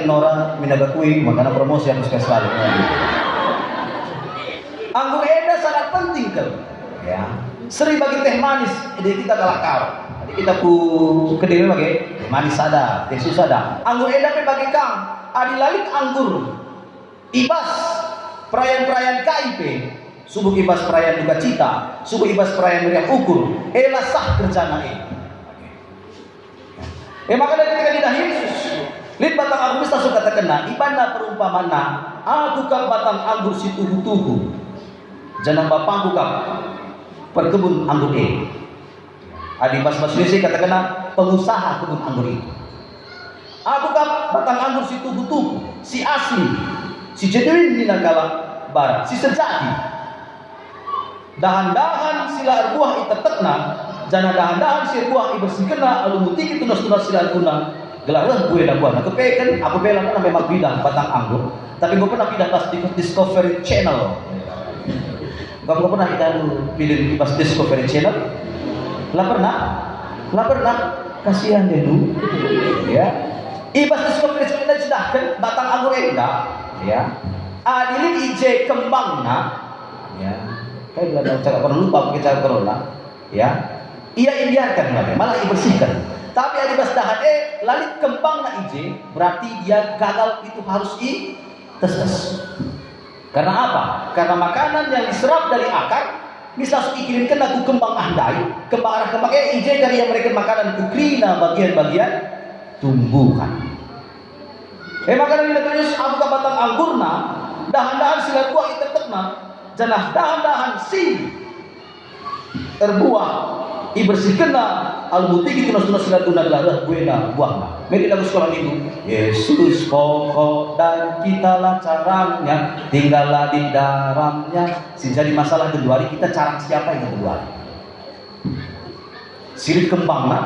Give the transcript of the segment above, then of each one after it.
Nora minagakui makana promosi harus sekali selalu. Anggur eda sangat penting kan? Ya. Seri bagi teh manis, jadi kita kalakar. Jadi kita kediri bagi teh manis ada, teh susu ada. Anggur eda pe bagi kang, adilalik anggur. Ibas perayaan-perayaan KIP, subuh ibas perayaan duka cita, subuh ibas perayaan meriam ukur, elah sah kerjana maka dari ketika lidah Yesus, lid batang anggur bisa suka terkena, ibana perumpamana, aku kang batang anggur si tuhu-tuhu, jangan bapangku kang perkebun anggur Adi bas-bas Yesi katakanlah pengusaha kebun anggur itu. Aku kang batang anggur si tuhu-tuhu, si asli, si genuine di negara barat, si sejati. Dahan-dahan sila buah itetekna, jana dahan-dahan si buah ibersihkena, alu mutiki tunas-tunas sila kuna, gelarah gue dan buah. Nah kepekan, aku bilang kan memang bidang batang anggur, tapi gue pernah pindah pas di Discovery Channel. Kamu pernah kita pilih pas Discovery Channel? Lah pernah, kasihan deh lu, ya. Ibas Discovery Channel sedahkan batang anggur enggak, ya. Adilin ije kembangna, ya. Kayak bilang cakap pernah lupa pakai cara corona, ya. Ia biarkan malah bersihkan. Tapi ada bas dahan lalit kembang na ije, berarti dia gagal itu harus tes. Karena apa? Karena makanan yang diserap dari akar bisa langsung dikirimkan aku kembang andai, kembang arah kembang ije dari yang mereka makanan kukrina bagian-bagian tumbuhan. Makanan ini terus aku batang anggurna, dahan-dahan sila buah itetekna, janah dahan-dahan si terbuah ibersihkena al-mutiki tunas-tunas sila tunaglah buena buahna. Mereka dalam sekolah itu Yesus pokok dan kitalah caranya, tinggallah di dalamnya. Jadi masalah kedua hari kita carang siapa yang kedua hari? Sirip kembangna,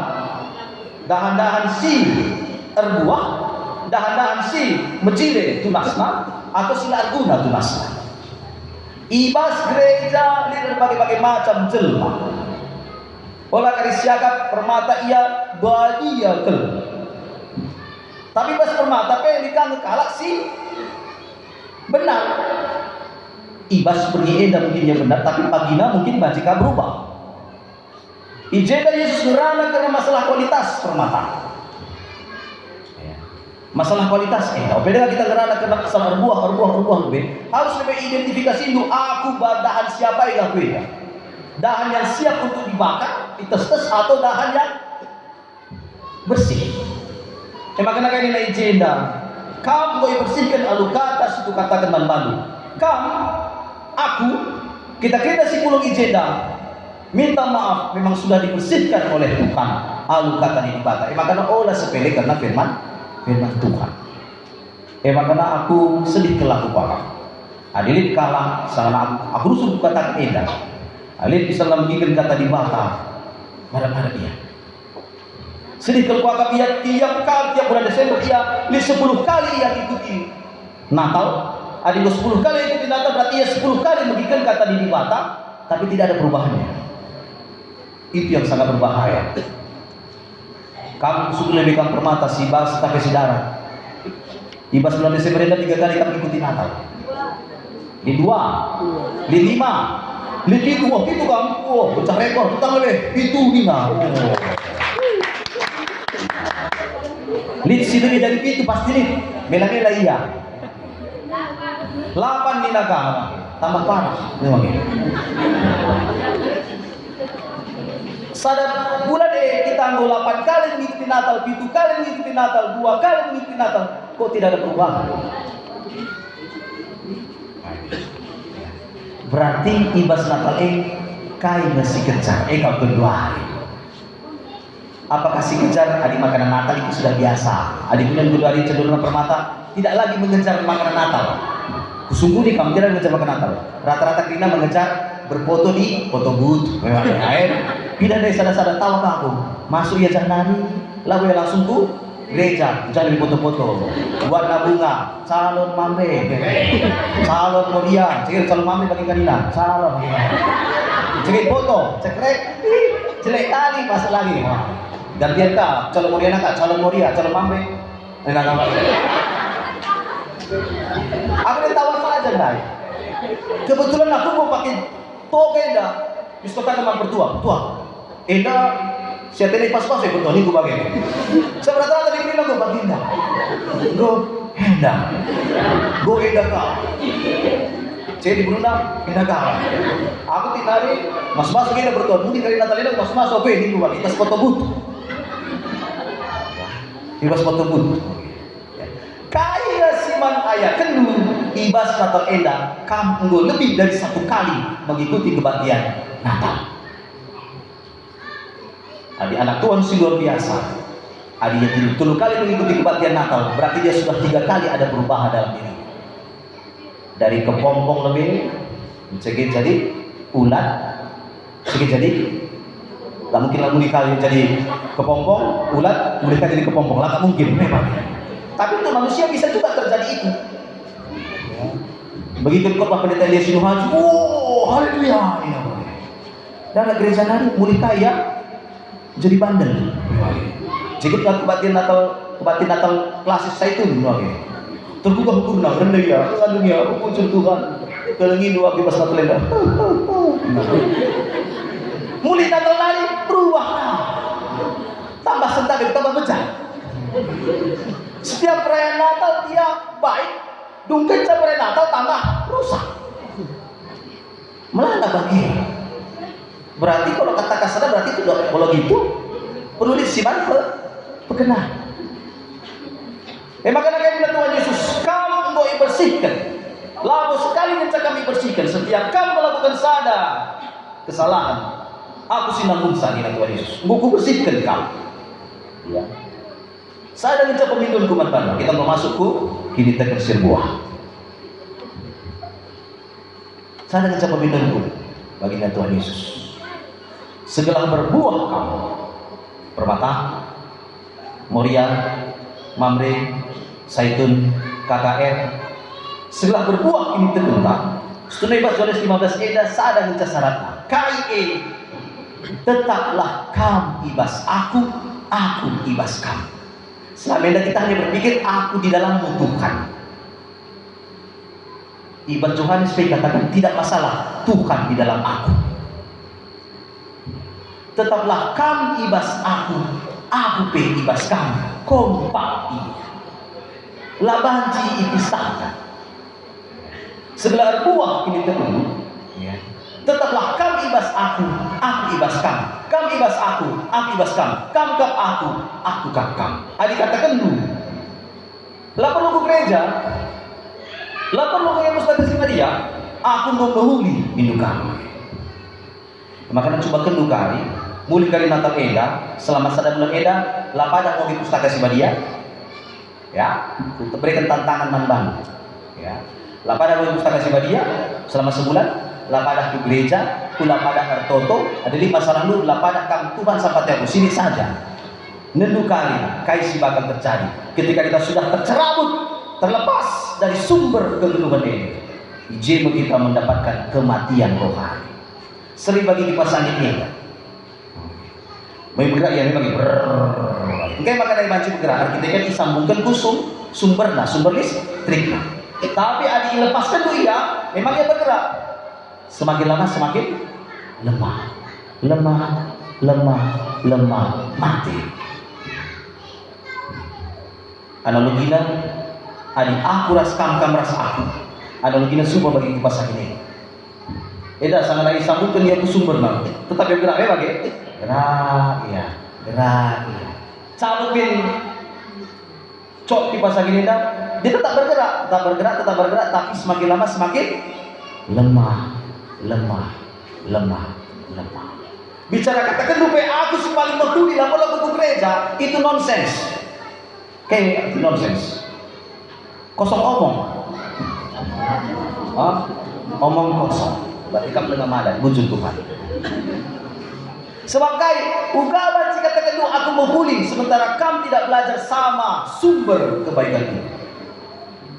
dahan-dahan si terbuah, dahan-dahan si mecile tunasna atau sila arguna tunasna. Ibas gereja di berbagai macam jelma. Olah kari siagap permata ia badia kel. Tapi pas permata pe dikang kalak si benar. Ibas pergi mungkin yang benar, tapi pagina mungkin majika berubah. Ijeka Yesus ngerana karena masalah kualitas permata. Masalah kualitas beda kita ngerana karena masalah berbuah lebih harus lebih identifikasi dulu aku dahan siapa yang aku ya. Dahan yang siap untuk dibakar, dites-tes atau dahan yang bersih. Makanya kayak ini agenda. Kamu boleh bersihkan alu kata situ katakan malu. Kamu, aku, kita si pulung agenda. Minta maaf, memang sudah dibersihkan oleh Tuhan. Alu kata ini dibakar. Makanya olah sepele karena firman Tuhan. Makanya aku sedih kelakuan. Adilin kalah sana aku rusuh kata edan. Alin bisa membikin kata di mata, marah-marah dia. Sedih kelakuan dia tiap bulan Desember dia 10 kali ia ikuti Natal. Ada 10 kali ikuti Natal berarti ia 10 kali membikin kata di mata, tapi tidak ada perubahannya. Itu yang sangat berbahaya. Kamu sudah lebih kamu permata si bas tapi si darah. Ibas bulan Desember ini 3 kali kamu ikuti Natal. Di 2, di 5, di 7, itu kamu, pecah rekor, tentang lebih itu Nina. Lid situ dari itu pasti lid, mela-mela iya. 8 Nina kamu, tambah parah, memang ini. Sadar bulan kita anggo 8 kali mengikuti Natal, 7 kali mengikuti Natal, 2 kali mengikuti Natal, kok tidak ada perubahan? Berarti ibas Natal kai nasi kejar kau kedua hari. Apakah si kejar adik makanan Natal itu sudah biasa? Adik bulan kedua hari cenderung permata tidak lagi mengejar makanan Natal. Sungguh nih kamu tidak mengejar makanan Natal. Rata-rata kita mengejar berfoto di foto booth, air. Tidak dari sada-sada tahu aku masuk ya jangan lalu ya langsung tuh gereja jangan foto-foto warna bunga calon mamre calon moria cekir calon mamre bagi kanina calon cekir foto cekrek jelek kali pas lagi gantian kak calon moria nak calon moria calon mamre enak apa Aku tawa saja naik. Kebetulan aku mau pakai toga dah. Bisa kata teman bertua. Enda saya tadi pas-pas ya bertua ni gue bagi. Saya rata-rata di sini gue bagi dah. Gue enda kau. Saya di Brunei, enda kau. Aku tinari, mas-mas gini bertua. Mungkin kali Natalina mas-mas oke ni gue bagi. Tas foto but. Ibas foto but. Kaya siman ayah kendu ibas Natal enda kamu lebih dari 1 kali mengikuti kebaktian Natal. Adi anak Tuhan sih luar biasa. Adi yang 3 kali mengikuti kebaktian Natal, berarti dia sudah 3 kali ada perubahan dalam diri. Dari kepompong lebih, segini jadi ulat, segini jadi, lah mungkin lah kali jadi kepompong, ulat, mereka jadi kepompong, lah tak mungkin memang. Tapi itu manusia bisa juga terjadi itu. Begitu khotbah pendeta Elias Sinuhaji, haleluya. Dan gereja nari mulai kaya jadi bandel. Jika kebaktian Natal klasis saya itu tergugah kurna rendah ya, dunia puji Tuhan. Kelengin dua bebas Natal lenda. Mulai Natal nari berubah. Tambah sentak, tambah pecah. Setiap perayaan Natal dia baik, dungkin perayaan Natal tambah rusak. Melanda bagi. Berarti kalau kata kasar berarti itu kalau gitu perlu disiman pekenah. Maka kami Tuhan Yesus, kamu mau bersihkan. Lalu sekali mencak kami bersihkan. Setiap kamu melakukan sadar kesalahan, aku sinanggung sadar Tuhan Yesus. Buku bersihkan kamu. Ya. Saya dan mencapai pemindun kuman bandar. Kita mau masuk kini tersir buah. Saya dan mencapai pemindunku baginda Tuhan Yesus. Segala berbuah kamu, permata, Moria, Mamre, Zaitun, KKR, segala berbuah ini tertentang. Setunai bahasa Yohanes 15 eda sadar mencah syaratnya. KIE, tetaplah kamu ibas aku ibas kamu. Selama ini kita hanya berpikir aku di dalam Tuhan. Ibarat Yohanes katakan tidak masalah, Tuhan di dalam aku. Tetaplah kamu ibas aku ibas kamu. Kompak ini. Labanci ipisahkan. Segala buah ini terpenuh. Tetaplah kamu ibas aku ibas kamu. Kamu ibas aku ibas kamu. Kamu kap aku kap kamu. Adik katakan dulu. Lah perlu ke gereja. Lah perlu ke yang Ustaz dia. Aku mau menghuli minum kamu. Makanya coba kendu kali. Mulai kali Natal eda. Selama 1 bulan eda. Lah pada mau di pustaka dia. Ya. Untuk berikan tantangan manban. Ya. Lah pada mau di pustaka dia. Selama sebulan. Lapada ke gereja, pula pada Artoto, ada 5 sarang lapada kamu Tuhan sampai tiap sini saja. Nendu kali, kaisi bakal terjadi. Ketika kita sudah tercerabut, terlepas dari sumber kegeluhan ini, ijemu kita mendapatkan kematian rohani. Sering bagi kipas angin ini. Mau bergerak ya, bagi Mungkin maka dari banci bergerak, kita kan disambungkan kusum, sumber listrik. Tapi adik lepaskan tuh iya, memang dia bergerak. Semakin lama semakin lemah, mati. Analoginya, adik aku ras kam ras aku. Analoginya super bagi kipas ini. Eda sangat lagi sambungkan dia ke sumber nang. Tetapi gerak bagi gerak ya. Calukin cok kipas ini dia tetap bergerak, tapi semakin lama semakin lemah. Bicara katakan lupa aku si paling peduli lalu gereja itu nonsens. Kayak nonsens. Kosong omong. Omong kosong. Berarti kamu dengan madan wujud Tuhan. Sebab kai ugawan jika katakan aku menghuli sementara kamu tidak belajar sama sumber kebaikan itu.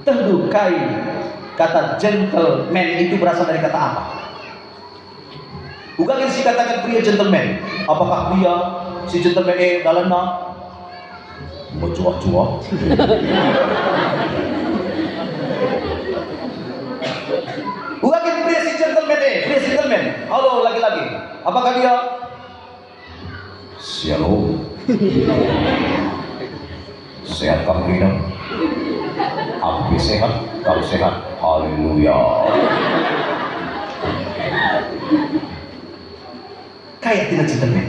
Tentu kai kata gentleman itu berasal dari kata apa? Bukan si katakan pria gentleman. Apakah pria si gentleman dalana mencuak-cuak? Ini gentleman. Halo laki-laki. Apakah dia? Shalom. Sehat kamu hidup? Aku sehat, kamu sehat. Haleluya. Kayak tidak gentleman.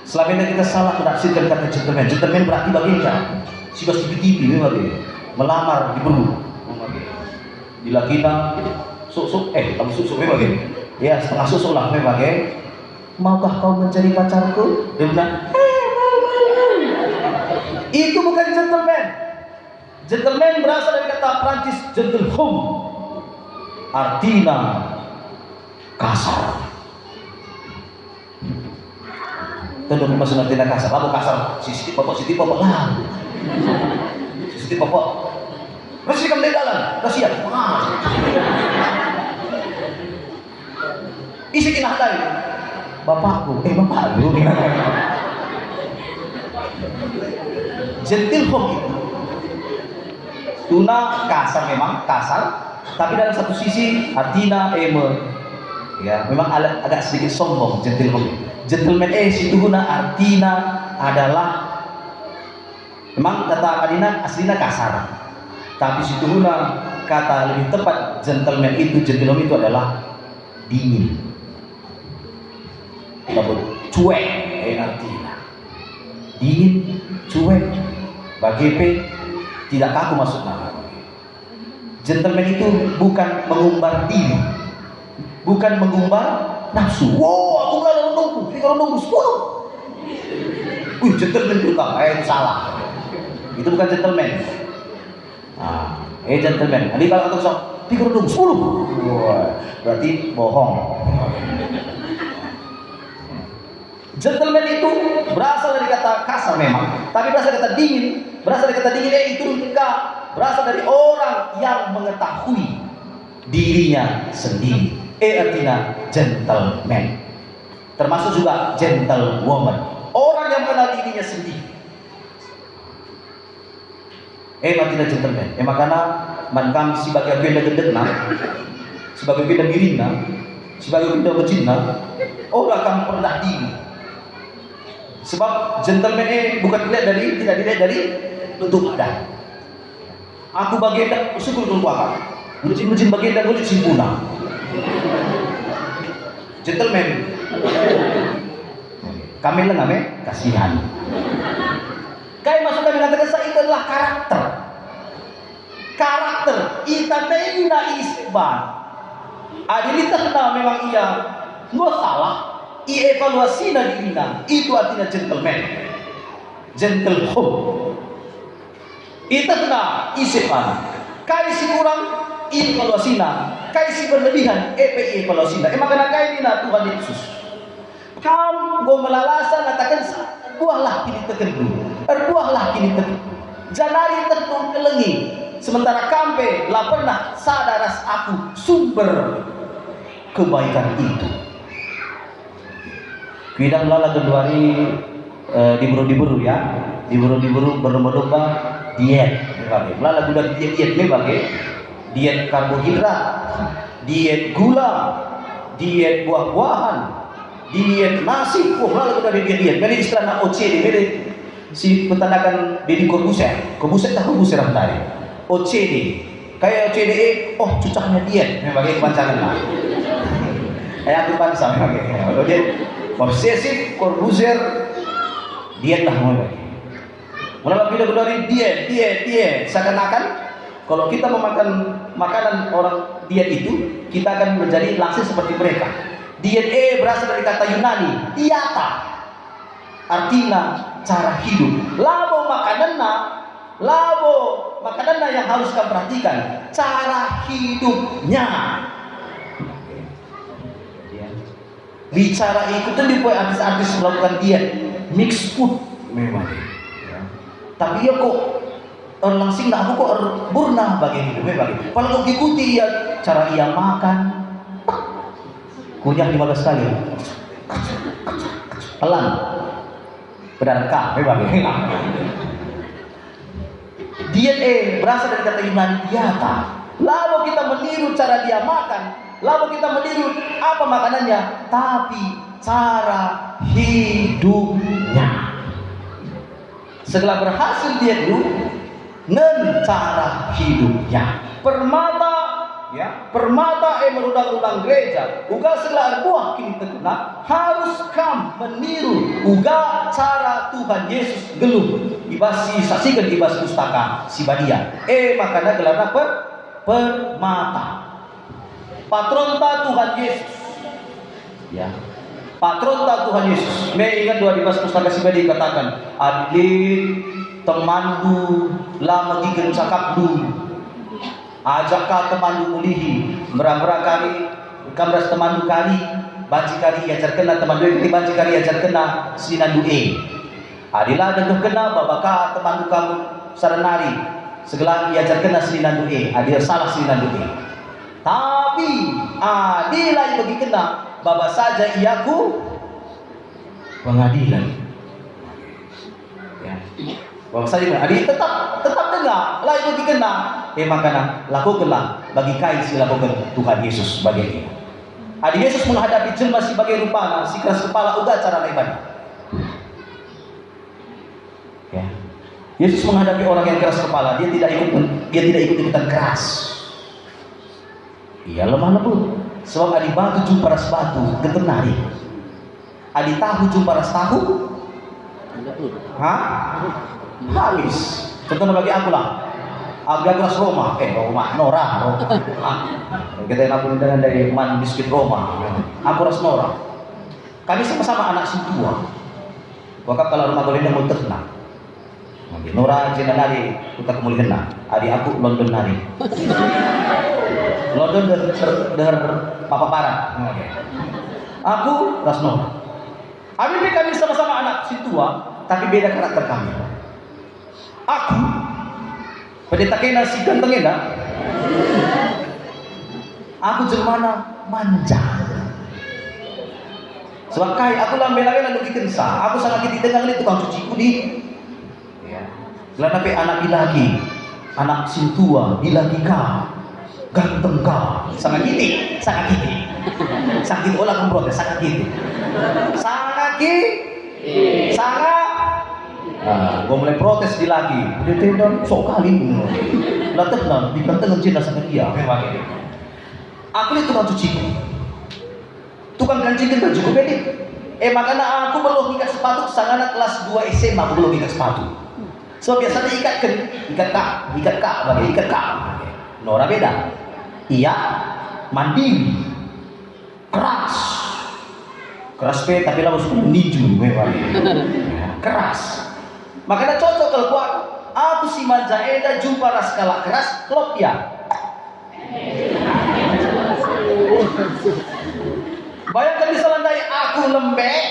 Selama ini kita salah menafsirkan kata gentleman. Gentleman berarti bagaimana? Si bos tipi-tipi memang melamar di perlu. Bila kita susuk, kamu susuk memang ya setengah susuk lah memang maukah kau menjadi pacarku? Dia bilang, itu bukan gentleman. Gentleman berasal dari kata Prancis gentlehomme, artinya kasar. Tentu maksudnya artinya kasar. Apa kasar? Sisi popok lah. Sisi popok. Masih kamu dalam, kasihan. Isi kinah tadi. Bapakku, bapak lu. Gentlehomme itu tuna kasar, memang kasar, tapi dalam satu sisi artinya ya memang agak sedikit sombong. Gentleman situhuna artinya adalah memang kata kadina aslinya kasar, tapi situhuna kata lebih tepat gentleman itu adalah dingin, cuek artinya dingin, cuek, bagi tidak kaku maksudnya. Gentleman itu bukan mengumbar diri, bukan mengumbar nafsu. Wow, aku lalu nunggu, ini kalau nunggu 10. Gentleman juga, itu salah. Itu bukan gentleman. Gentleman. Nanti kalau aku sok, ini kalau nunggu 10. Wah, berarti bohong. Gentleman itu berasal dari kata kasar memang, tapi berasal dari kata dingin. Berasal dari kata dingin itu juga berasal dari orang yang mengetahui dirinya sendiri. Artinya gentleman. Termasuk juga gentlewoman. Orang yang mengenal dirinya sendiri. Artinya gentleman. Makanya mankam sebagai benda gendekna, sebagai benda mirina, sebagai benda becinna, orang akan pernah diri. Sebab gentleman bukan tidak dilihat dari tutup badan. Aku baginda syukur keluarga. Mucin baginda kulit simpuna. Gentleman. Kami namanya kasihan. Kayak maksudnya mengatakan saya itu adalah karakter. Karakter itateina isban. Adilitah memang ia nggak salah. Evaluasinya dirinya itu artinya gentleman, gentlehomme. Itu kena isipan. Kai si kurang evaluasinya, kai si berlebihan evaluasinya. Makanya kai dina Tuhan Yesus. Kamu melalasa katakan buahlah kini tekendu, buahlah kini tekendu. Janari tertung kelengi. Sementara kampe lah pernah sadaras aku sumber kebaikan itu. Bidang lala kedua diburu ya, diburu berlomba-lomba diet, lala sudah diet diet karbohidrat, diet gula, diet buah-buahan, diet nasi, lala sudah diet. Jadi istilah OCD, jadi si petanakan Deddy Corbuzier tahu Corbuzier tadi, OCD, kayak OCD, cucaknya diet, memang kepanjangan lah. Aku pansa memang dia. Obsesif Corbuzier diet lah mulai. Mulai kita dari diet. Seakan-akan kalau kita memakan makanan orang diet itu, kita akan menjadi langsung seperti mereka. Diet berasal dari kata Yunani dieta, artinya cara hidup. Labo makananna yang harus kamu perhatikan cara hidupnya. Bicara itu kan dibuat artis-artis melakukan diet, mix food memang. Ya. Tapi ya kok langsing aku kok burna bagi hidupnya bagi. Kalau kau ikuti ya cara ia makan, kunyah 15 kali, pelan, berangkat memang. Diet berasal dari kata Yunani dieta, lalu kita meniru cara dia makan, lalu kita meniru apa makanannya, tapi cara hidupnya. Setelah berhasil dia hidup, cara hidupnya. Permata merudang-rudang gereja, uga segala buah kini terkena, harus kam meniru uga cara Tuhan Yesus geluh. Ibas saksikan ibas pustaka si badia. Makanya gelarnya permata. Patronta Tuhan Yesus. Ya. Patronta Tuhan Yesus. Ingat dua ibas pustaka si badia katakan, adlit temandu lama gigen cakapdu. Ajak ka temandu mulihi, merang-merang kali, kamras temandu kali, banci kali ajar kena temandu kali banci kali ajar kena sinandu Adilah tentu kena babaka temandu kamu saranari, segala ajar kena sinandu adil salah sinandu Tapi adilah bagi kena, baba saja iaku pengadilan. Ya. Baba saja adil tetap dengar, lain bagi kena. Makanya lakukanlah bagi kai si lakukan Tuhan Yesus sebagai dia. Adi Yesus menghadapi jelma sebagai rupana, si keras kepala uga cara lebar. Ya. Yesus menghadapi orang yang keras kepala, dia tidak ikut-ikutan keras. Ia lemah lembut. Sebab adi batu jumpa ras batu, getenari. Adi tahu jumpa ras tahu. Habis. Contohnya bagi aku lah. Agak Roma, Nora. Kita yang aku dengan dari Man Biskuit Roma. Aku ras Nora. Kami sama-sama anak sintua. Waktu kalau rumah golenda mau terkenal. Nora jena nari, kita kemuliaan na. Adik aku London nari. London der papa parah. Aku ras Nora. Adik kami sama-sama anak sintua, tapi beda karakter kami. Aku pendeta kena si gantengnya dah. Aku jelmana manja. Sebab kai aku lambe-lambe lalu kensa. Aku sangat kiti dengan itu tukang cuci kudi. Ya. Lalu tapi anak lagi, anak sintua lagi ka, ganteng ka, sangat kiti. Sangat olah memprotes sangat kiti. Gue mulai protes di lagi. Dia tendang sok kali. Latih lah, dikanteng Cina sama dia. Aku itu tukang cuci. Tukang kancingin baju gue beda. Makanya aku belum ikat sepatu. Sangat kelas 2 SMA aku belum ikat sepatu. So biasanya ikat kak. Nora beda. Iya, mandiri, keras tapi lalu suka ninju keras. Makanya cocok kalau kuat. Aku si Manjaeda jumpa ras kala keras, klop ya. Bayangkan misalnya dari aku lembek,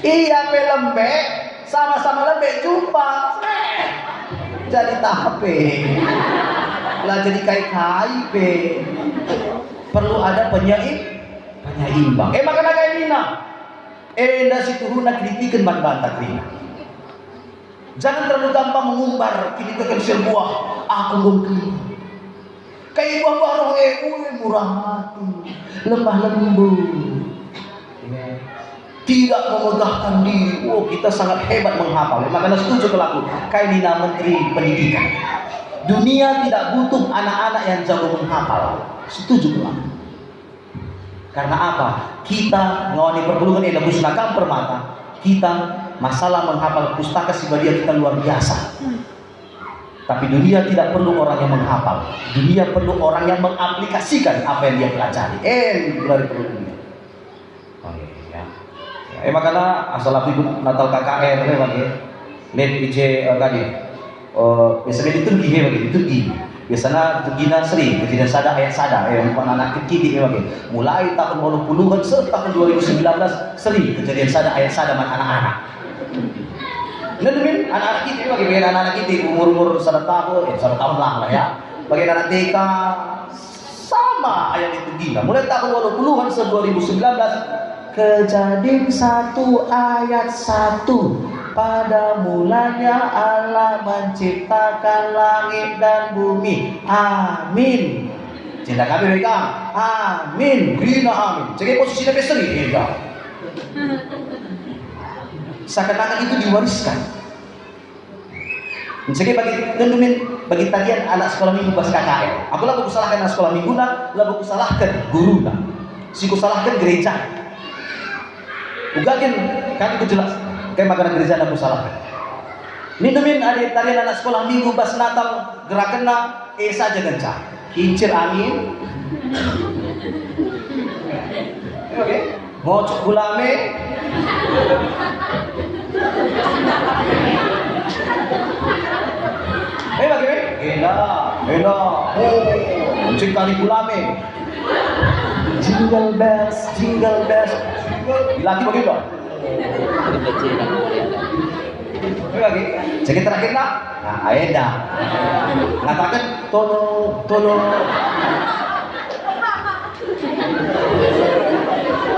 iya pe lembek, sama-sama lembek jumpa, jadi tape, lah jadi kai pe. Perlu ada penyeimbang. Makanya kayak Nina. Nda situ huna kritikan bantah Nina. Jangan terlalu gampang mengumbar kini tekan sebuah aku mungkin. Kayak buah-buah roh murah hati, lemah lembut. Tidak memegahkan diri. Kita sangat hebat menghafal. Makanya setuju kalau aku. Kayak Nina Menteri Pendidikan. Dunia tidak butuh anak-anak yang jago menghafal. Setuju kalau aku. Karena apa? Kita ngawani perpuluhan yang musnahkan permata. Kita masalah menghafal pustaka sibadia kita luar biasa. Tapi dunia tidak perlu orang yang menghafal. Dunia perlu orang yang mengaplikasikan apa yang dia pelajari. Dari perlu dunia. Makanya asal aku ikut Natal KKR net IJ tadi. Biasanya di Turki biasanya Turkina sering kejadian sada ayat sada anak kecil mulai tahun 80-an tahun 2019 sering kejadian sada ayat sada man anak-anak. Nemin anak-anak kita bagaimana anak-anak kita umur 1 tahun lah ya. Bagi anak TK sama ayat itu gila. Mulai tahun 80-an 2019 Kejadian 1 ayat 1 Pada mulanya Allah menciptakan langit dan bumi. Amin. Cinta kami mereka. Amin. Grina amin. Jadi posisi Nabi sendiri. Iya. Seakan-akan itu diwariskan. Jadi bagi tadian anak sekolah minggu pas KKN. Aku lalu kusalahkan anak sekolah minggu lalu kusalahkan guru si kusalahkan gereja. Ugakin kan itu jelas. Kayak makanan gereja aku salahkan. Minumin adik tadian anak sekolah minggu pas Natal gerakena saja gencang. Kincir amin. Oke. Ngocok gulame. Bagaimana? Enak. Kucing kali gulame. Jingle bells. Dilatih begitu. Lagi. Jadi terakhir nak. Nah, aida. Katakan tolong.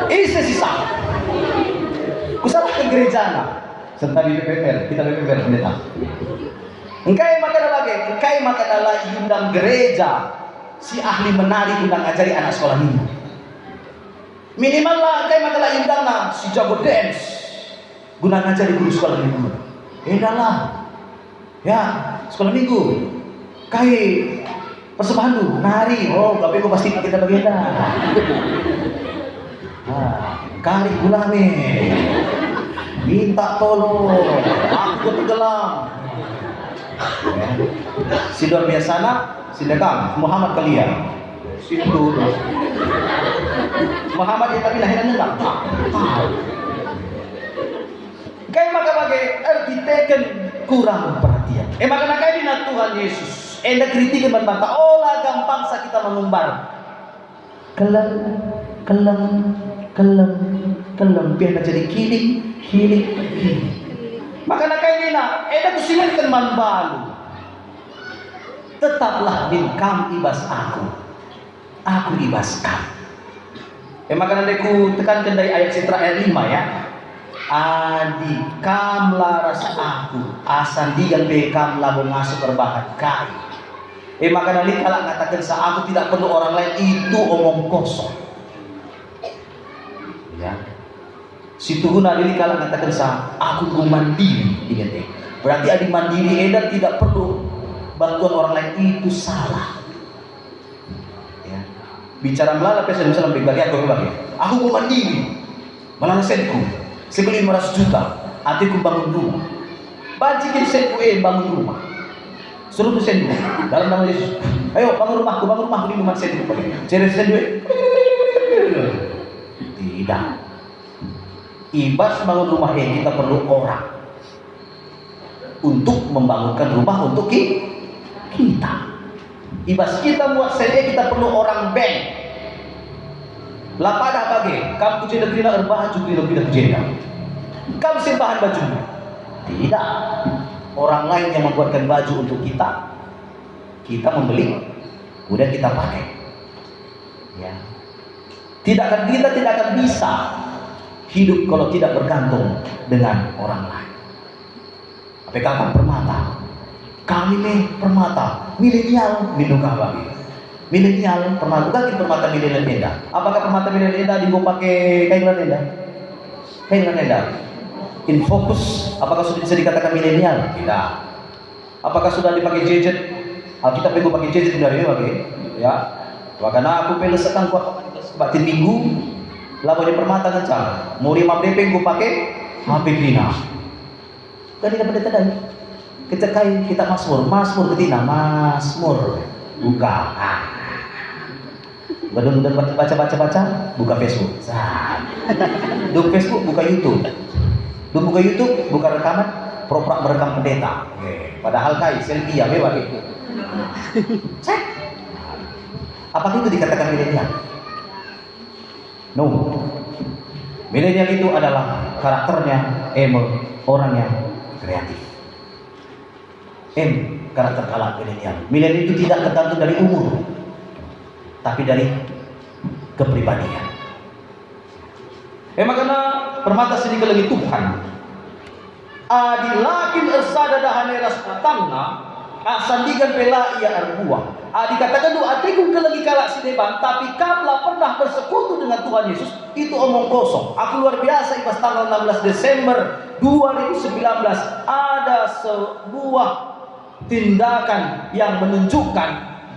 Ini sisa. Kusalah ke gereja nak. Serta di PPR, kita PPR pendeta. Engkai makan lagi undang gereja. Si ahli menari undang ajari anak sekolah minggu. Minimal lah engkai makan lagi undang si jago dance. Guna ngajari guru sekolah minggu. Lah. Ya, sekolah minggu. Kai persembahan lu nari. Oh, tapi aku pasti kita bagian kali gulame. Minta tolong. Aku tenggelam. Si luar biasa nak, si dekam Muhammad kalian. Situ. Muhammad yang tapi lahirannya enggak. Kayak maka bagai kita kan kurang perhatian. Maka nak ini nak Tuhan Yesus. Enda kritik membantah. Olah gampang sa kita mengumbar. Kelem biar jadi kiling. Maka nak ini nak. Enda kusilan kan manbalu. Tetaplah kam ibas aku ibas kam. Maka nanti ku tekankan dari ayat Sitra ayat 5 ya. Adi kam laras aku asan digan be kam labu ngasuh perbahan kai. Maka nanti kalau ngatakan aku tidak perlu orang lain itu omong kosong. Ya. Situ guna dili kalau ngatakan aku ku mandiri digan be. Berarti adi mandiri edan tidak perlu bantuan orang lain itu salah. Ya. Bicara melala pesen misalnya bagi aku ku mandiri. Malah senku. Saya beli 500 juta, hatiku bangun rumah. Bajikin senku bangun rumah. Suruh tu senku dalam nama Yesus. Ayo bangun rumahku di rumah senku. Cari senku. Tidak. Ibas bangun rumah kita perlu orang untuk membangunkan rumah untuk kita. Ibas kita buat senku kita perlu orang bank. Lapada bagi kamu jeda kena erbah juga tidak jeda. Kamu simpan baju. Tidak. Orang lain yang membuatkan baju untuk kita membeli, kemudian kita pakai. Ya. Kita tidak akan bisa hidup kalau tidak bergantung dengan orang lain. Apakah permata? Kami permata milenial minum bagi. Milenial permata, bukan permata milenial enda. Apakah permata milenial enda dibawa pakai kain enda? Kain enda. In fokus, apakah sudah bisa dikatakan milenial? Tidak. Apakah sudah dipakai gadget? Kita perlu pakai gadget dari ini bagi, ya. Karena aku pilih sekang kuat batin minggu, lawannya permata kencang. Mau 5 DP aku pakai HP Grina. Tadi dapat data dari. Kita masmur ketina masmur. Buka. Benar-benar baca, buka Facebook. Duk Facebook, buka YouTube. Buka YouTube, buka rekaman, pura-pura merekam pendeta. Padahal selfie ya, bebas gitu. Cek. Apakah itu dikatakan milenial? No. Milenial itu adalah karakternya orang yang kreatif. Karakter kalah milenial. Milenial itu tidak tergantung dari umur, tapi dari kepribadian. Makanya permata sedikit lagi Tuhan. Adilakin ersada dahaneras patangna sandigan pela ia arbuah. Dikatakan doa atikung kelagi kalak si deban, tapi kamlah pernah bersekutu dengan Tuhan Yesus, itu omong kosong. Aku luar biasa pas tanggal 16 Desember 2019 ada sebuah tindakan yang menunjukkan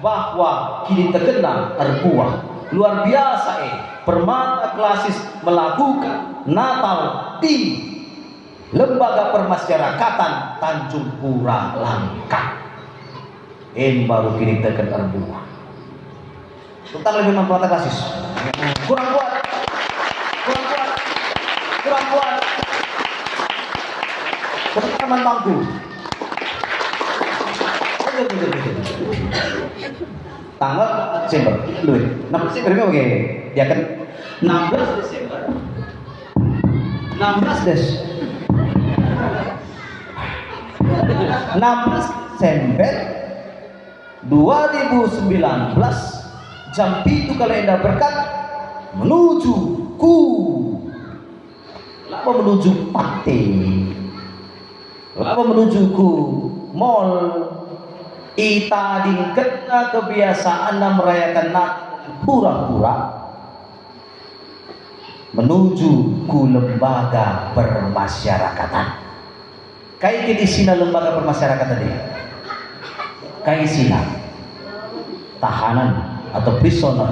bahwa kini terkena arbuah. Luar biasa Permata Klasis melakukan Natal di Lembaga Permasyarakatan Tanjung Pura Langkat. Baru kini tekan arbuah. Tentang lebih Permata Klasis. Kurang kuat. Teman bangku. Tanggal Desember, 6 Desember oke. Dia kan 16 Desember. 16 Desember 2019 jam itu kalau anda berkat menuju Pate, menuju ku mall. Ita dingketna kebiasaan merayakan Natal pura-pura menuju ku lembaga permasyarakatan. Kayak di sini lembaga permasyarakatan dia. Kayak sini tahanan atau prisoner,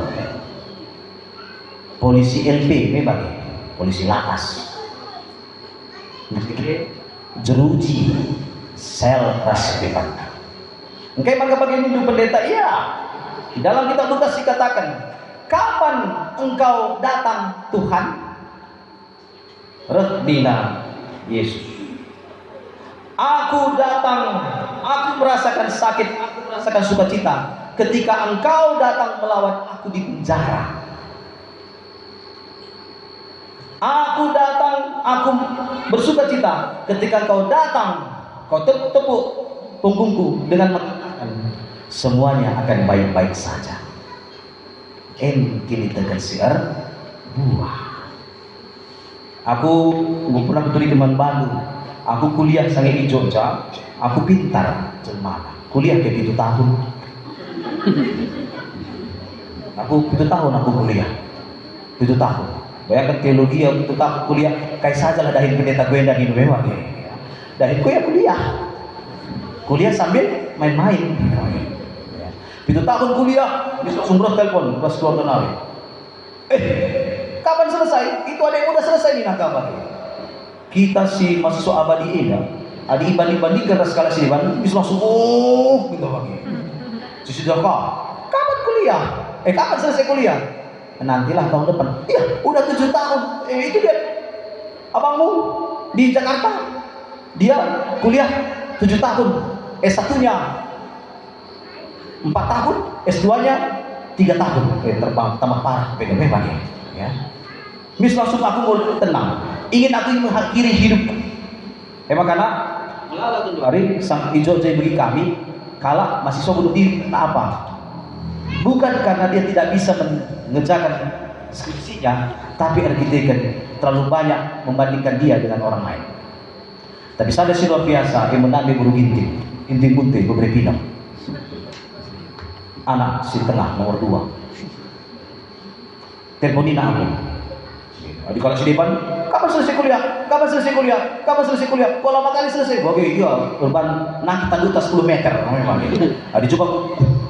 polisi LP memang, polisi lapas, jeruji, sel ras bebas. Engkau maka bagi nuduh pendeta, iya. Di dalam kitab Lukas dikatakan, kapan engkau datang Tuhan? Redina Yesus. Aku datang, aku merasakan sakit, aku merasakan sukacita ketika engkau datang melawan aku di penjara. Aku datang, aku bersukacita ketika engkau datang, kau tepuk punggungku dengan semuanya akan baik-baik saja. Kini tekan siar buah. Aku pernah ketemu teman Bandung. Aku kuliah sange di Jogja. Aku pintar cemana. Kuliah ke 7 tahun. Aku 7 tahun aku kuliah. 7 tahun. Bayangkan teologi yang 7 tahun kuliah. Kayak saja lah dahin pendeta gue dan hidup memang. Dahin gue ya kuliah. Kuliah sambil main-main. 7 tahun kuliah, bisa sumber telepon pas keluar kenal. Kapan selesai? Itu ada yang udah selesai nih kabar. Kita si mahasiswa abadi ini, ada ibanding-bandingkan skala sini bisa langsung gitu lagi. Sudah kapan kuliah? Kapan selesai kuliah? Nantilah tahun depan. Iya, udah 7 tahun. Itu dia abangmu di Jakarta. Dia kuliah 7 tahun. S1-nya 4 tahun, S2-nya 3 tahun. Tambah parah, memang ya. Mis langsung aku mau tenang. Ingin mengakhiri hidup. Makanya hari sang hijau saya bagi kami, kala mahasiswa bunuh diri, apa? Bukan karena dia tidak bisa mengerjakan skripsinya, tapi artinya terlalu banyak membandingkan dia dengan orang lain. Tapi saya si luar biasa yang menang guru inti bunte beberapa pinang. Anak si tengah nomor 2 teleponin aku di kelas di depan, kapan selesai kuliah? Kok lama kali selesai? Bagi iya urban nak kita duta 10 meter memang adi coba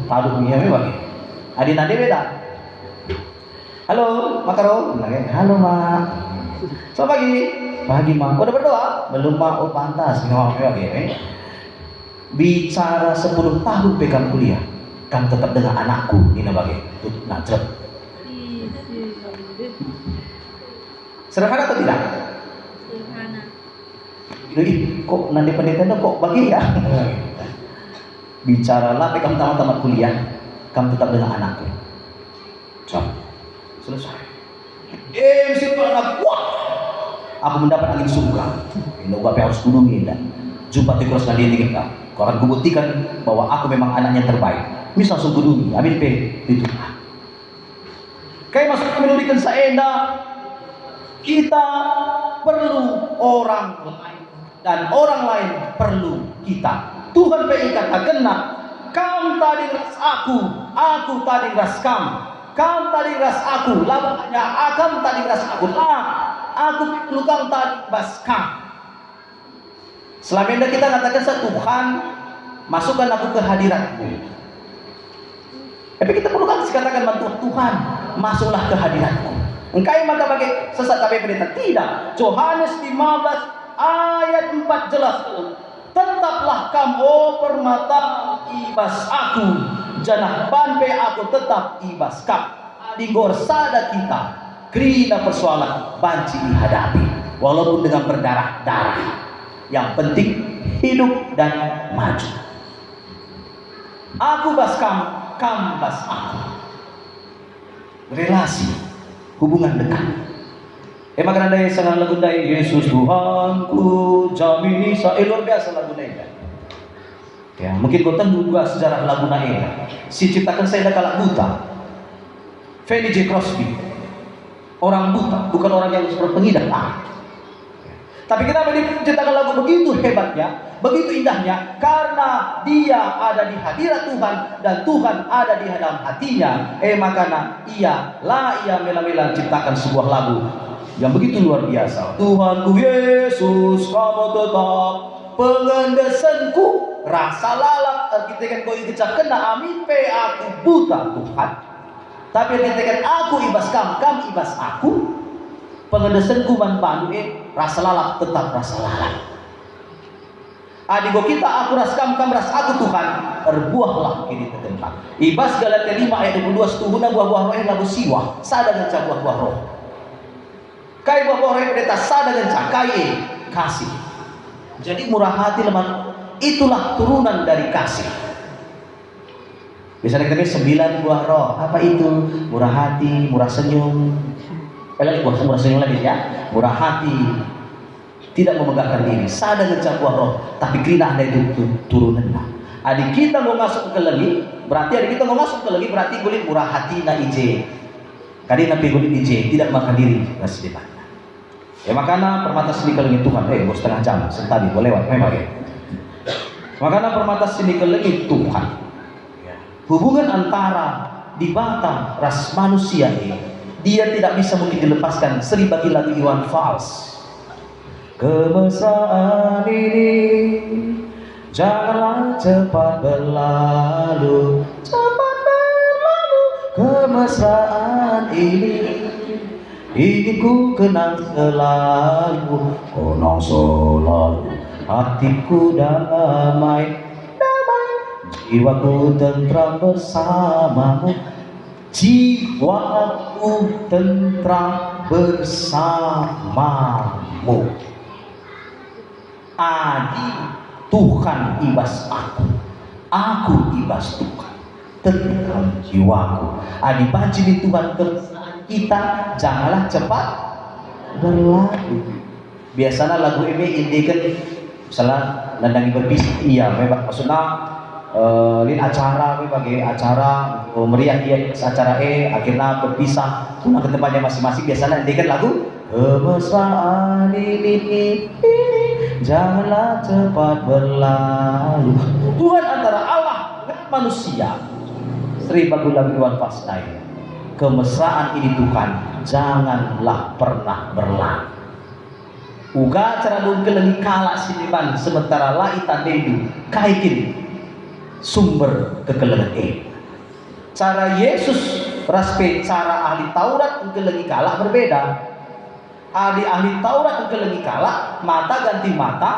taduk nih memang adi nade beda. Halo Makaro, halo Mak, selamat pagi Mak, udah berdoa? Belum Mak, oh pantas memang bicara 10 tahun pegang kuliah, kamu tetap dengan anakku ini bagi najrep. Sederhana atau tidak? Sederhana. Jadi kok nanti pendetanya kok bagi ya? Bicaralah pegang tamat kuliah, kamu tetap dengan anakku. Selesai. Si anak wah, aku mendapat angin surga. Ini gua harus gunungin dan jumpa tikus nanti kita. Kau akan kubuktikan bahwa aku memang anaknya terbaik. Mis langsung gunungi. Amin itu. Kayak masuk menurikan saenda. Kita perlu orang lain dan orang lain perlu kita. Tuhan pe katakan nak, kam tadi ras aku tadi ras kam. Kam tadi ras aku, labanya akam tadi ras aku. Aku perlu kam tadi ras kam. Selama ini kita katakan Tuhan, masukkan aku ke hadiratmu. Tapi kita perlu kan katakan bantu Tuhan, masuklah ke hadiratmu. Engkau maka bagi sesat kami perintah. Tidak. Yohanes 15 ayat 4 jelas. Tetaplah kamu permata ibas aku, janah panpe aku tetap ibas kam. Di gorsada kita, kerina persoalan banci dihadapi, walaupun dengan berdarah-darah. Yang penting hidup dan maju. Aku bas kam bas aku. Relasi, hubungan dekat. Maka ada yang sangat lagu dari Yesus Tuhanku jamini luar biasa lagu ini. Ya, mungkin kau tahu juga sejarah lagu ini. Si ciptakan saya dah buta. Fanny J. Crosby, orang buta, bukan orang yang seperti pengidap. Tapi kenapa dia menciptakan lagu begitu hebatnya, begitu indahnya? Karena dia ada di hadirat Tuhan dan Tuhan ada di dalam hatinya. Makanya ia mela-mela ciptakan sebuah lagu yang begitu luar biasa. Tuhanku Yesus, kamu tetap pengendesanku, rasa lalap ketika kau ingin kena amin pe aku buta Tuhan. Tapi ketika aku ibas kam ibas aku, pengendesanku manpanu rasa lalap tetap rasa lalap. Adigo kita aku ras kam ras aku Tuhan, berbuahlah kini tertentang. Ibas Galatia 5 ayat 22 setuhuna buah-buah roh yang lagu siwa, sada dengan buah-buah roh. Kai buah-buah roh yang pendeta sada dengan kai kasih. Jadi murah hati teman, itulah turunan dari kasih. Misalnya kita 9 buah roh, apa itu? Murah hati, murah senyum. Lagi murah senyum lagi ya, murah hati, tidak memegahkan diri, sadar dengan buah roh, tapi kena ada itu turunannya. Adik kita mau masuk ke lagi, berarti kulit murah hati na ije. Kali nabi kulit ije, tidak makan diri nasi depannya. Makanya permata sini ke lagi Tuhan, bos setengah jam, tadi boleh lewat, memang ya. Makanya permata sini ke lagi Tuhan. Hubungan antara di bata ras manusia ini, dia tidak bisa mungkin dilepaskan. Seri bagi lagu Iwan Fals. Kemesraan ini janganlah cepat berlalu, kemesraan ini ingin ku kenang selalu, konong selalu hatiku damai, jiwaku tentram bersamamu. Jiwaku tentram bersamamu. Adi Tuhan ibas aku ibas Tuhan, tentram jiwaku. Adi banci di Tuhan kita, janganlah cepat berlalu. Biasanya lagu ini indikan misalnya nandangi berpisah, iya memang maksudnya lin acara bagi acara meriah dia acara akhirnya berpisah pulang ke tempatnya masing-masing. Biasanya indikan lagu kemesraan ini janganlah cepat berlalu. Tuhan antara Allah dan manusia. Seri bagu lagu Iwan Fasnai. Kemesraan ini Tuhan janganlah pernah berlalu. Uga cara dun kelengi kala siniman sementara laitan dendu kaikin sumber kekelengan Cara Yesus raspe cara ahli Taurat kelengi kala berbeda. Ahli Taurat kelengi kala mata ganti mata,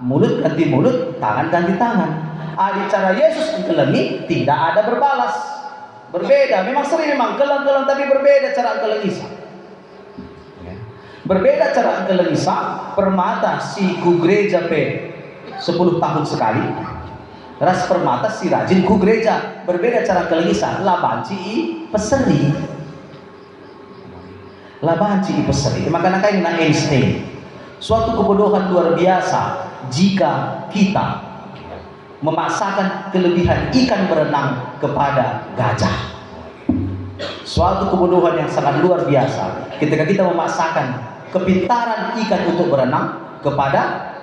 mulut ganti mulut, tangan ganti tangan. Ahli cara Yesus kelengi tidak ada berbalas. Berbeda, memang sering memang kelang-kelang tapi berbeda cara kelengisa. Berbeda cara kelengisa, permata si ku gereja pe 10 tahun sekali. Ras permata si rajin ku gereja, berbeda cara kelengisa. Labanci peseri, labanci peseri. Makanya kayak na Einstein, suatu kebodohan luar biasa jika kita memaksakan kelebihan ikan berenang kepada gajah. Suatu kebodohan yang sangat luar biasa ketika kita memaksakan kepintaran ikan untuk berenang kepada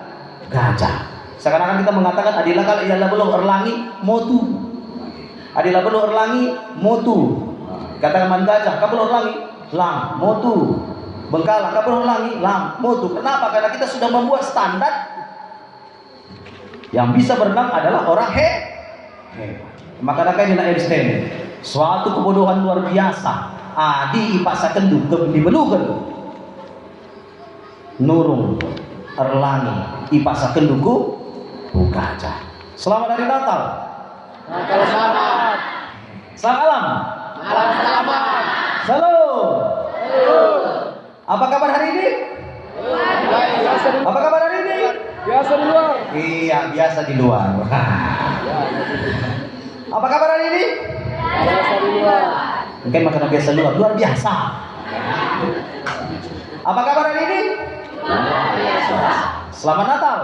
gajah. Sekarang kita mengatakan adilah kalau ialah belum erlangi motu. Adilah belum erlangi motu. Katakan man gajah, kabel erlangi lang motu. Bengkala kabel erlangi lang motu. Kenapa? Karena kita sudah membuat standar yang bisa berenang adalah orang hebat. Maka ini Einstein. Suatu kebodohan luar biasa. Adi ipaksa kendu dibelukan. Nurung erlangi ipaksa kenduku gajah. Selamat hari Natal. Natal selamat. Selamat malam. Malam selamat. Salam. Apa kabar hari ini? Apa kabar hari ini? Biasa di luar. Iya, biasa di luar. Apa kabar hari ini? Biasa di luar. Mungkin makanan biasa luar biasa. Apa kabar hari ini? Selamat Natal.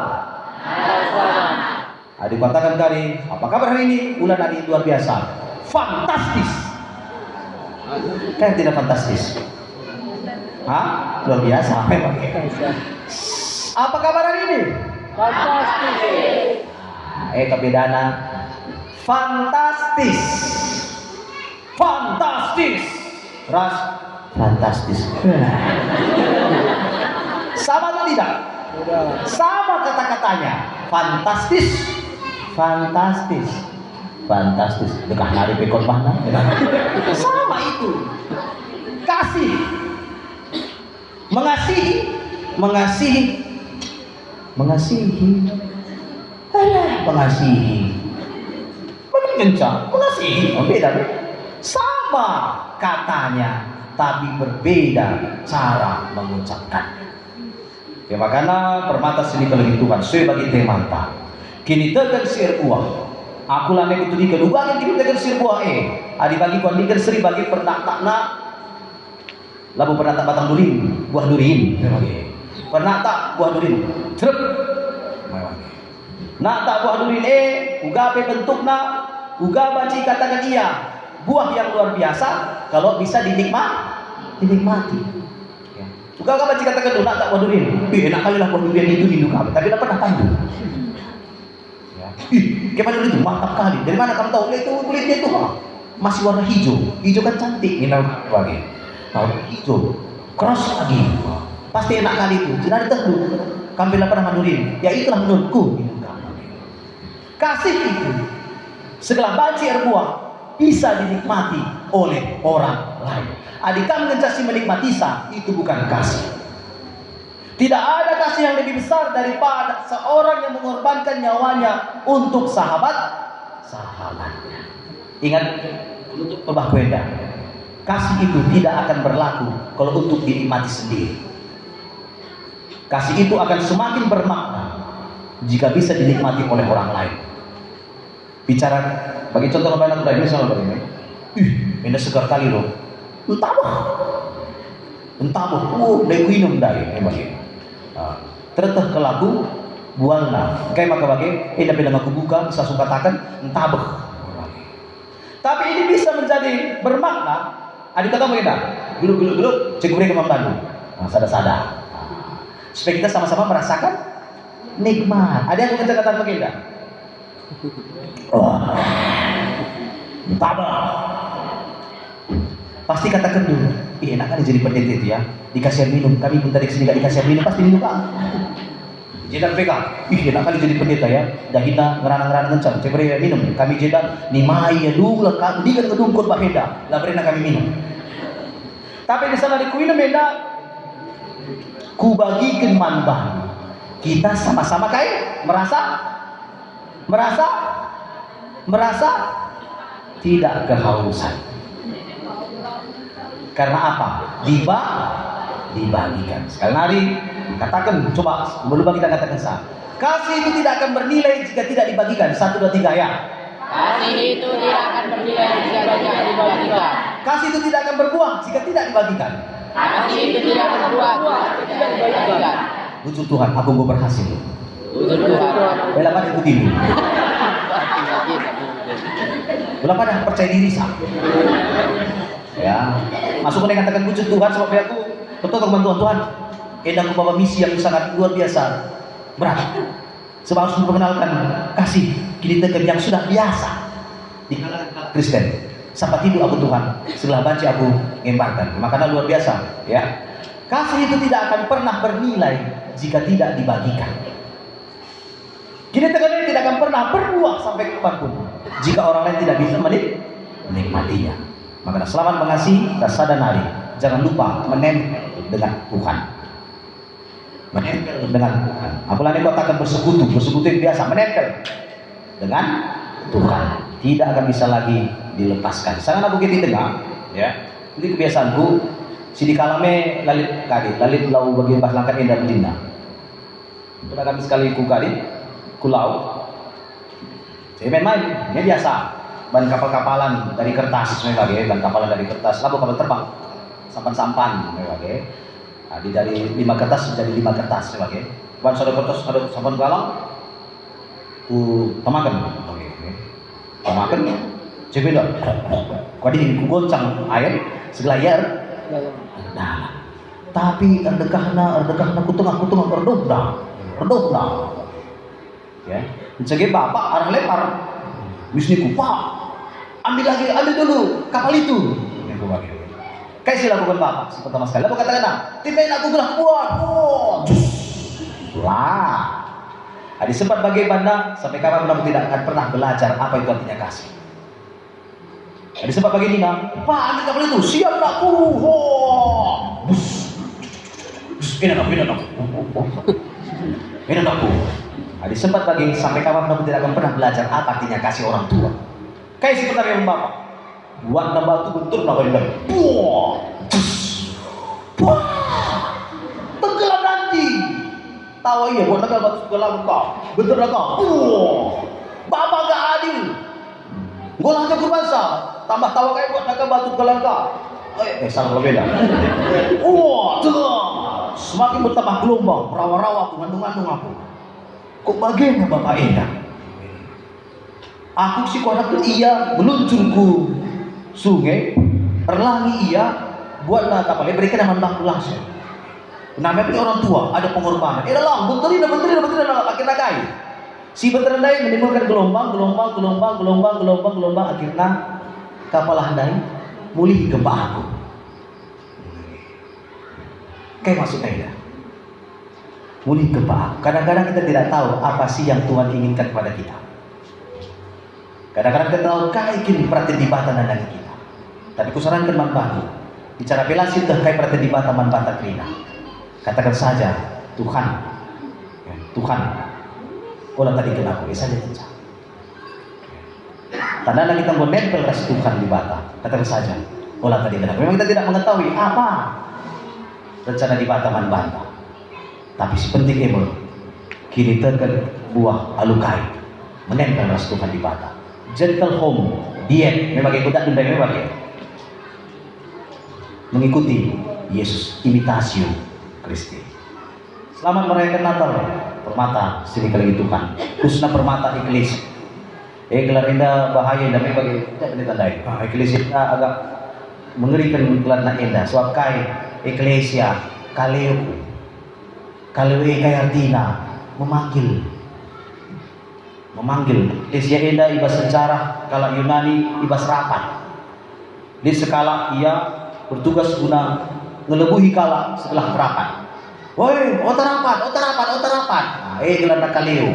Adik katakan kali, apa kabar hari ini? Bulan hari luar biasa. Fantastis. Kan tidak fantastis? Hah? Luar biasa memang. Apa kabar hari ini? Fantastis. Kebedaannya fantastis. Fantastis. Ras fantastis. Sama atau tidak? Sama kata-katanya. Fantastis. Fantastis. Fantastis. Dekah nari pekot mana? Sama itu. Kasih. Mengasihi. Mengasihi. Mengasihi. Mengasihi. Mengencang. Mengasihi. Beda. Sama katanya, tapi berbeda cara mengucapkan. Ya makanya permata sini bagi Tuhan sebagai temanta. Kini tekan sir buah. Aku lame kutudikan ubangan kini tekan sir buah adi bagi kondikan seri bagi pernak takna. Labu pernah tak batang durin, buah durin. Pernah tak buah durin. Cerep. Nak tak buah durin uga pe bentukna, uga baci katakan iya. Buah yang luar biasa kalau bisa dinikmati. Bukan kamu baca katakan dulu, nak tak buah durian. Enak kali lah buah durian itu di hidup kamu, tapi tak pernah pandu. Gimana durian itu mantap kali. Dari mana kamu tahu? Itu kulitnya itu masih warna hijau. Hijau kan cantik, ini lagi. Warna hijau, keras lagi. Pasti enak kali itu. Jangan diteguh. Kamu bila pernah durian. Ya itulah menurutku. Kasih itu, segala banci buah bisa dinikmati oleh orang lain. Adik kamu mencari menikmati itu bukan kasih. Tidak ada kasih yang lebih besar daripada seorang yang mengorbankan nyawanya untuk sahabatnya. Ingat untuk Mbah Kwenda, kasih itu tidak akan berlaku kalau untuk dinikmati sendiri. Kasih itu akan semakin bermakna jika bisa dinikmati oleh orang lain. Bicara bagi contoh apa yang ini sama begini. Ini segar kali loh. Entah dari minum dari bagi. Terteh ke lagu buanglah. Kayak maka bagi. Ini bila aku buka, saya suka katakan entah. Tapi ini bisa menjadi bermakna. Adik kata kita, geluk, cek mereka membantu. Sada. Supaya kita sama-sama merasakan nikmat. Ada yang mengejar kata kita. Entah. Pasti katakan dulu, enak kan jadi pendeta itu ya, dikasih air minum, kami pun tadi kesini gak dikasih air minum, pasti minum kan? Jadi pegang, enak kali jadi pendeta ya, dah kita ngerana ngencang, cek mereka minum, kami jeda, nimai ya dulu, di kan kedungkut baheda, lah berenang kami minum. Tapi di sana di kuinum beda, ku bagikan manbah, kita sama-sama kayak merasa tidak kehausan. Karena apa? Dibagikan. Sekali lagi katakan, coba sebelum kita katakan sah. Kasih itu tidak akan bernilai jika tidak dibagikan. 1, 2, 3 ya. Kasih itu tidak akan bernilai jika tidak dibagikan. Kasih itu tidak akan berbuah jika tidak dibagikan. Kasih itu tidak berbuah jika tidak dibagikan. Puji Tuhan, aku mau berhasil. Puji Tuhan. Bela pada ikut ini. Bela pada percaya diri sah. Ya, masuk ke katakan puji Tuhan sebab aku betul bantuan Tuhan. Edang bawa misi yang sangat luar biasa berat. Sebab harus memperkenalkan kasih kini tekan yang sudah biasa di kalangan Kristen. Sampai tidur aku Tuhan, setelah baca aku ngembarkan. Makanya luar biasa, ya. Kasih itu tidak akan pernah bernilai jika tidak dibagikan. Kini tekan ini tidak akan pernah berbuah sampai kapanpun jika orang lain tidak bisa menikmatinya. Makanya selamat mengasihi dan sadar jangan lupa menempel dengan Tuhan. Menempel dengan Tuhan. Apalagi kau takkan bersekutu yang biasa, menempel dengan Tuhan. Tidak akan bisa lagi dilepaskan. Sangat aku kita dengar, ya. Ini kebiasaanku. Sidi kalame lalit lau bagi bahlankan indah betina. Pernah kami sekali ku kulau. Saya main, ini biasa. Ban kapal-kapalan dari kertas, ban kapalan dari kertas. Lalu kapal terbang, sampan-sampan, dari 5 kertas menjadi 5 kertas, ban ada kertas ada sampan galang, ku tamakan, tamakan, cebeda, kadi ku goncang air, segelayar, nah, tapi erdekahna kutungah redobna, ya, mencegah bapak arah lempar, bisniku pak, ambil dulu kapal itu, kayak sih lakukan bapak, pertama sekali, lalu katakan, tibain aku gerak kuat, lah. Ada sempat bagi bandang sampai kapan kamu tidak akan pernah belajar apa itu artinya kasih. Ada sempat bagi Nina, Pak ambil kapal itu, siap nak ini aku. Ada sempat bagi sampai kapan kamu tidak akan pernah belajar apa artinya kasih orang tua. Kayak sebentar yang bapak, buat nambah tu bentur nak benda, tenggelam nanti. Tahu iya, buat nakal batu tenggelam kau, bentur kau. Bapak gak adil. Gue lanjut berbahasa, tambah tawa kayak buat nakal batu tenggelam kau. Salah berbeda. Semakin bertambah gelombang, rawa-rawa aku, ngandung aku. Kok bagaimana Bapak Enda? Aku si konak iya meluncurku sungai, erlangi iya, buatlah kapalnya berikan aman bangku langsung. Namanya orang tua, ada pengorbanan. Dalam, bentar akhirnya kayu. Si bentar handai menimbulkan gelombang, akhirnya kapal handai mulih gempa aku. Kayak maksudnya ya. Mulih gempa aku. Kadang-kadang kita tidak tahu apa sih yang Tuhan inginkan kepada kita. Kadang-kadang kita tahu kayak gini perhatian di bata nandang kita. Tapi kusarankan manfaat. Bicara belasi terkait perhatian di bata manfaat kerina. Katakan saja Tuhan, olah tadi kenapa? Saja saja. Tanda kita menempel ras Tuhan di bata. Katakan saja, olah tadi kenapa? Memang kita tidak mengetahui apa rencana di bata manbanta. Tapi sepenting emol, kini tekan buah alukai menempel ras Tuhan di bata. Gentle home, diet, memang ikutan dendam memang mengikuti Yesus, imitasio Kristi. Selamat merayakan Natal, permata sini kali Tuhan. Khususnya permata Iglesia. Gelar indah bahaya indah bagi tidak ditandai. Iglesia agak mengerikan gelar indah. Sebab kai Iglesia kaleu kayartina memanggil. Iglesia indah ibas sejarah kala Yunani ibas rapat. Di skala ia bertugas guna ngelebuhi kala setelah rapat. Woi, otarapat. Nah, gelarna kaleo.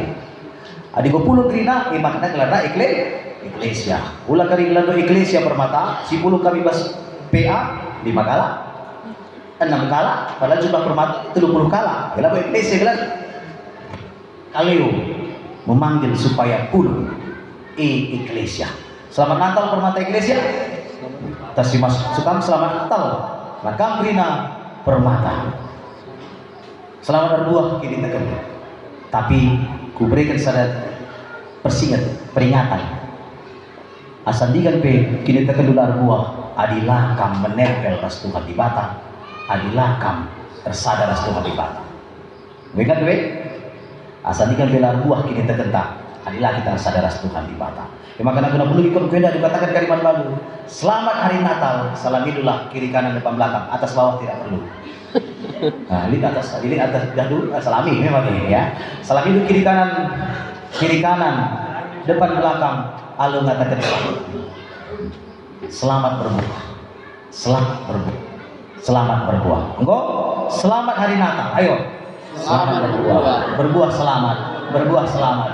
Adi gopulun rina, makna gelarna Iglesia. Ulah kari gelarna Iglesia permata, 10 kami bas PA 5 kala. 6 kala, padahal jumlah permata 30 kala. Gelarna Iglesia gelar kaleo. Memanggil supaya puluh Iglesia. Selamat Natal permata Iglesia. Tasimas sukam selamat Natal. Maka rina permata. Selamat berbuah kini tekan. Tapi ku berikan sadar peringatan. Asandikan pe kini tekan dular buah. Adilah kam menempel ras Tuhan di bata. Adilah kam tersadar ras Tuhan di bata. Ingat we? Asandikan belar buah kini tekan tak. Adilah kita sadar ras Tuhan di bata. Maka nak guna perlu ikut kena dikatakan kalimat lalu. Selamat hari Natal. Salam idulah kiri kanan depan belakang atas bawah tidak perlu. Nah, lilin atas dahulu, salami memang ini ya. Salami itu kiri kanan, depan belakang, alun ngata ke depan. Selamat berbuah, selamat berbuah, selamat berbuah. Engkau selamat hari Natal, ayo. Selamat berbuah, berbuah selamat, berbuah selamat,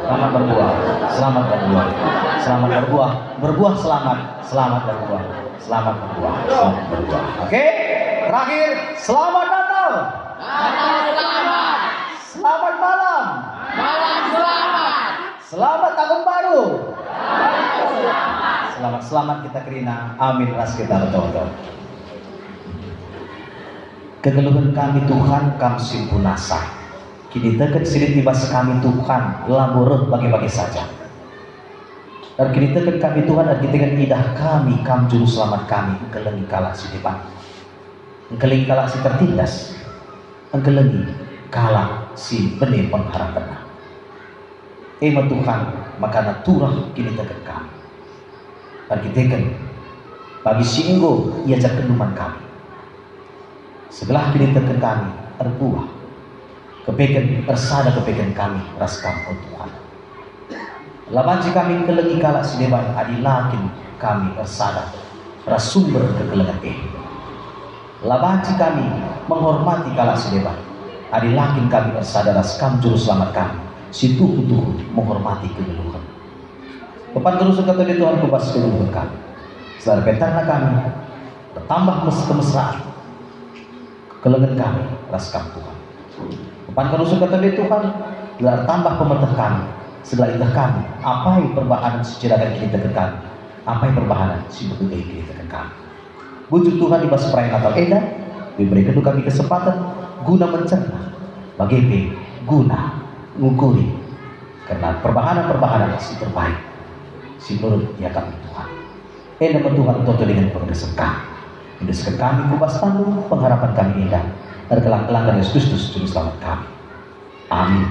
selamat berbuah, selamat berbuah, selamat berbuah, berbuah selamat, selamat berbuah, selamat berbuah, selamat berbuah. Oke, terakhir selamat Natal, Natal selamat. selamat malam, Malam selamat. selamat tahun baru, selamat kita kerina, amin ras kita betul-betul. Kegeluhan kami Tuhan kami simpunasa. Kini teket silit ibas kami Tuhan laburuh bagi-bagi saja. Dan kini teket kami Tuhan dan kita idah kami kam juru selamat kami engkelengi kalah si depan. Engkelengi kalah si tertindas. Engkelengi kalah si benih pengharapan. Ema Tuhan maka naturah kini teket kami. Dan kita bagi singgo ia jak kenduman kami. Sebelah kini teken kami terbuah kepeken tersada kepeken kami raskam oh Tuhan. Labanci kami kelengi kalak sideban adilakin kami tersada rasumber kekelengan Labanci kami menghormati kalak sideban adilakin kami tersada raskam juru selamat kami situ tuh menghormati kegeluhan. Depan terus kata di Tuhan kubas kegeluhan kami. Setelah petarna kami bertambah kemesraan kelengan kami raskam Tuhan. Depan kerusuk kata Tuhan, gelar tambah pemerintah kami, segala itah kami, apai perbahanan secerakan kita ke kami, apai perbahanan si betul kita ke kami. Bujuk Tuhan di bas perayaan Natal edan, diberikan kami kesempatan guna mencerna, bagi guna ngukuri, karena perbahanan si terbaik, si menurut ya kami Tuhan. Edan Tuhan toto dengan pengedesan kami. Hinduskan kami kubas tanggung pengharapan kami indah dari kelang-kelang dari Yesus Kristus Juru Selamat kami. Amin.